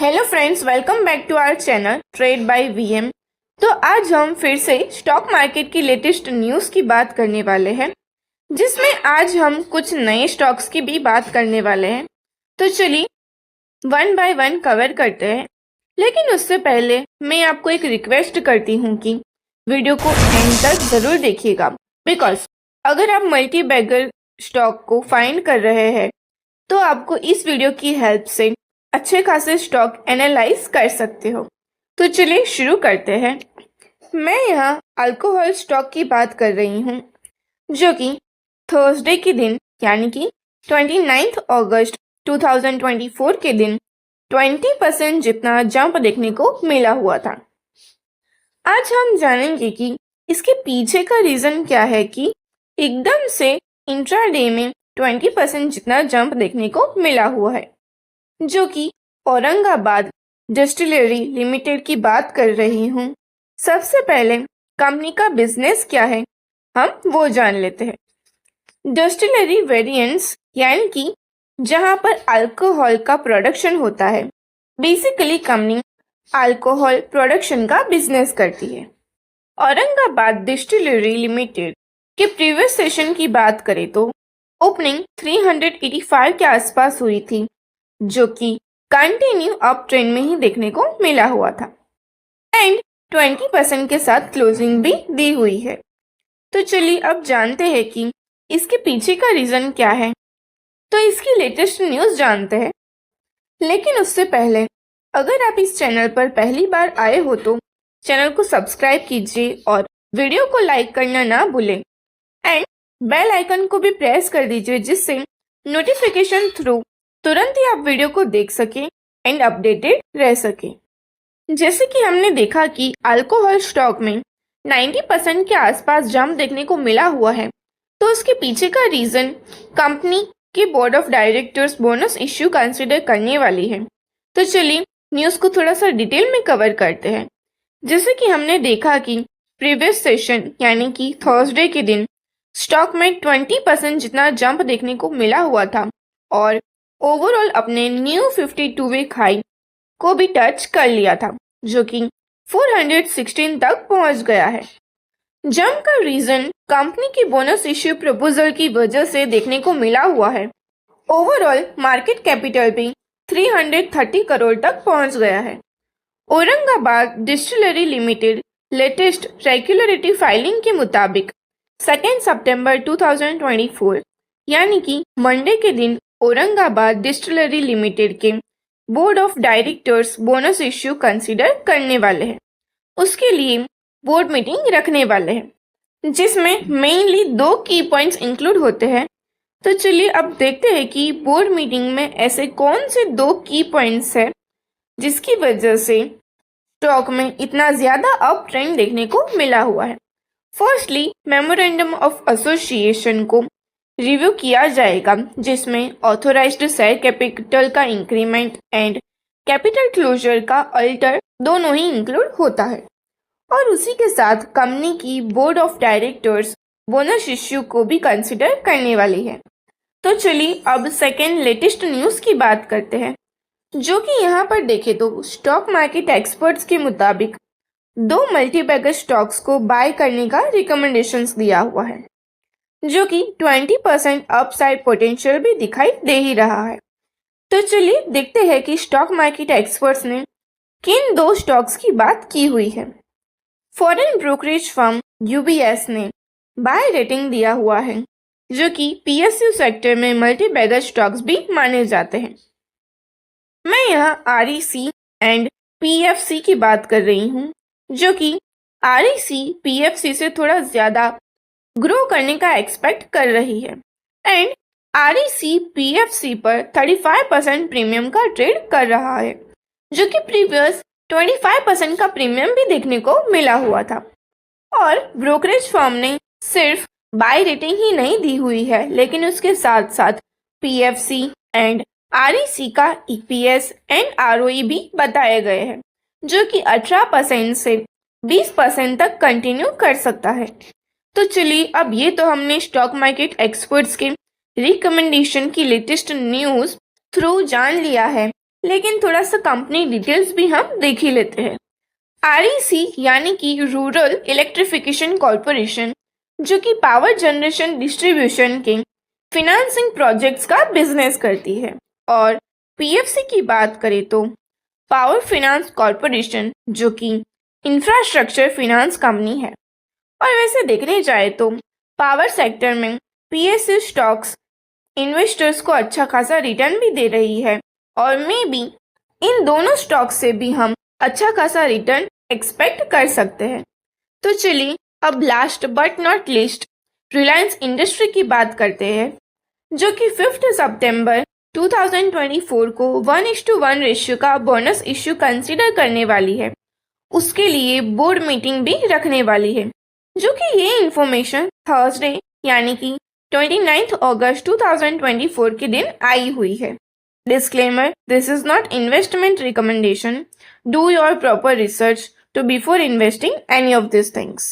Hello friends, welcome back to our channel trade by VM. तो आज हम फिर से स्टॉक मार्केट की लेटेस्ट न्यूज़ की बात करने वाले हैं, जिसमें आज हम कुछ नए स्टॉक्स की भी बात करने वाले हैं। तो चलिए वन बाय वन कवर करते हैं, लेकिन उससे पहले मैं आपको एक रिक्वेस्ट करती हूँ कि वीडियो को एंड तक ज़रूर देखिएगा, बिकॉज अगर आप मल्टी बैगर स्टॉक को फाइंड कर रहे हैं तो आपको इस वीडियो की हेल्प से अच्छे खासे स्टॉक एनालाइज कर सकते हो। तो चलिए शुरू करते हैं। मैं यहाँ अल्कोहल स्टॉक की बात कर रही हूँ, जो कि थर्सडे के दिन यानी कि 29 अगस्त 2024 के दिन 20% जितना जंप देखने को मिला हुआ था। आज हम जानेंगे कि इसके पीछे का रीज़न क्या है कि एकदम से इंट्राडे में 20% जितना जंप देखने को मिला हुआ है, जो कि औरंगाबाद डिस्टिलरी लिमिटेड की बात कर रही हूँ। सबसे पहले कंपनी का बिजनेस क्या है हम वो जान लेते हैं। डिस्टिलरी वेरिएंट्स यानी कि जहाँ पर अल्कोहल का प्रोडक्शन होता है, बेसिकली कंपनी अल्कोहल प्रोडक्शन का बिजनेस करती है। औरंगाबाद डिस्टिलरी लिमिटेड के प्रीवियस सेशन की बात करें तो ओपनिंग 385 के आसपास हुई थी, जो कि कंटिन्यू अप ट्रेंड में ही देखने को मिला हुआ था एंड 20% के साथ क्लोजिंग भी दी हुई है। तो चलिए अब जानते हैं कि इसके पीछे का रीज़न क्या है। तो इसकी लेटेस्ट न्यूज़ जानते हैं, लेकिन उससे पहले अगर आप इस चैनल पर पहली बार आए हो तो चैनल को सब्सक्राइब कीजिए और वीडियो को लाइक करना ना भूलें एंड बेल आइकन को भी प्रेस कर दीजिए, जिससे नोटिफिकेशन थ्रू तुरंत ही आप वीडियो को देख सकें एंड अपडेटेड रह सकें। जैसे कि हमने देखा कि अल्कोहल स्टॉक में 90% के आसपास जंप देखने को मिला हुआ है, तो उसके पीछे का रीज़न कंपनी की board of directors bonus issue consider करने वाली है। तो चलिए न्यूज़ को थोड़ा सा डिटेल में कवर करते हैं। जैसे कि हमने देखा कि प्रीवियस सेशन यानी कि थर्सडे के दिन स्टॉक में 20% जितना जंप देखने को मिला हुआ था और ओवरऑल अपने न्यू 52 वीक हाई को भी टच कर लिया था, जो कि 416 तक पहुंच गया है। जंप का रीजन कंपनी की बोनस इश्यू प्रपोजल की वजह से देखने को मिला हुआ है। ओवरऑल मार्केट कैपिटल भी 330 करोड़ तक पहुंच गया है। Aurangabad distillery limited latest regulatory filing के मुताबिक 2 सितंबर 2024 यानी कि मंडे के दिन औरंगाबाद डिस्टिलरी लिमिटेड के board of directors bonus issue consider करने वाले हैं। उसके लिए बोर्ड मीटिंग रखने वाले हैं, जिसमें मेनली 2 की पॉइंट्स इंक्लूड होते हैं। तो चलिए अब देखते हैं कि बोर्ड मीटिंग में ऐसे कौन से 2 की पॉइंट्स है जिसकी वजह से स्टॉक में इतना ज़्यादा अप ट्रेंड देखने को मिला हुआ है। फर्स्टली मेमोरेंडम ऑफ एसोसिएशन को रिव्यू किया जाएगा, जिसमें ऑथोराइज्ड शेयर कैपिटल का इंक्रीमेंट एंड कैपिटल क्लोजर का अल्टर दोनों ही इंक्लूड होता है। और उसी के साथ कंपनी की board of directors bonus issue को भी कंसिडर करने वाली है। तो चलिए अब सेकेंड लेटेस्ट न्यूज़ की बात करते हैं, जो कि यहाँ पर देखें तो स्टॉक मार्केट एक्सपर्ट्स के मुताबिक 2 मल्टीबैगर स्टॉक्स को बाय करने का रिकमेंडेशंस दिया हुआ है, जो कि 20% अपसाइड पोटेंशियल भी दिखाई दे ही रहा है। तो चलिए देखते हैं कि स्टॉक मार्केट एक्सपर्ट्स ने किन 2 स्टॉक्स की बात की हुई है। फॉरेन ब्रोकरेज फर्म यूबीएस ने बाय रेटिंग दिया हुआ है, जो कि पीएसयू सेक्टर में मल्टीबैगर स्टॉक्स भी माने जाते हैं। मैं यहाँ आरईसी एंड पीएफसी की बात कर रही हूँ, जो कि आरईसी पीएफसी से थोड़ा ज़्यादा ग्रो करने का एक्सपेक्ट कर रही है एंड आरईसी पीएफसी पर 35% प्रीमियम का ट्रेड कर रहा है, जो कि प्रीवियस 25% का प्रीमियम भी देखने को मिला हुआ था। और ब्रोकरेज फर्म ने सिर्फ बाय रेटिंग ही नहीं दी हुई है, लेकिन उसके साथ साथ पीएफसी एंड आरईसी का ईपीएस एंड आरओई भी बताए गए हैं, जो कि 18% से 20% तक कंटिन्यू कर सकता है। तो चलिए अब ये तो हमने स्टॉक मार्केट एक्सपर्ट्स के रिकमेंडेशन की लेटेस्ट न्यूज़ थ्रू जान लिया है लेकिन थोड़ा सा कंपनी डिटेल्स भी हम देख ही लेते हैं। REC यानी कि रूरल इलेक्ट्रिफिकेशन कॉरपोरेशन, जो कि पावर जनरेशन डिस्ट्रीब्यूशन के फिनेंसिंग प्रोजेक्ट्स का बिजनेस करती है। और PFC की बात करें तो पावर फाइनेंस कॉरपोरेशन, जो कि इंफ्रास्ट्रक्चर फिनेंस कंपनी है। और वैसे देखने जाए तो पावर सेक्टर में PSU स्टॉक्स इन्वेस्टर्स को अच्छा खासा रिटर्न भी दे रही है, और मे बी इन दोनों स्टॉक से भी हम अच्छा खासा रिटर्न एक्सपेक्ट कर सकते हैं। तो चलिए अब last but not least Reliance industry की बात करते हैं, जो कि 5 सितंबर 2024 को 1:1 रेशियो का बोनस इश्यू कंसीडर करने वाली है। उसके लिए बोर्ड मीटिंग भी रखने वाली है, जो कि ये इंफॉर्मेशन थर्सडे यानी कि 29 अगस्त 2024 के दिन आई हुई है। Disclaimer, this is not investment recommendation. Do your proper research to before investing any of these things.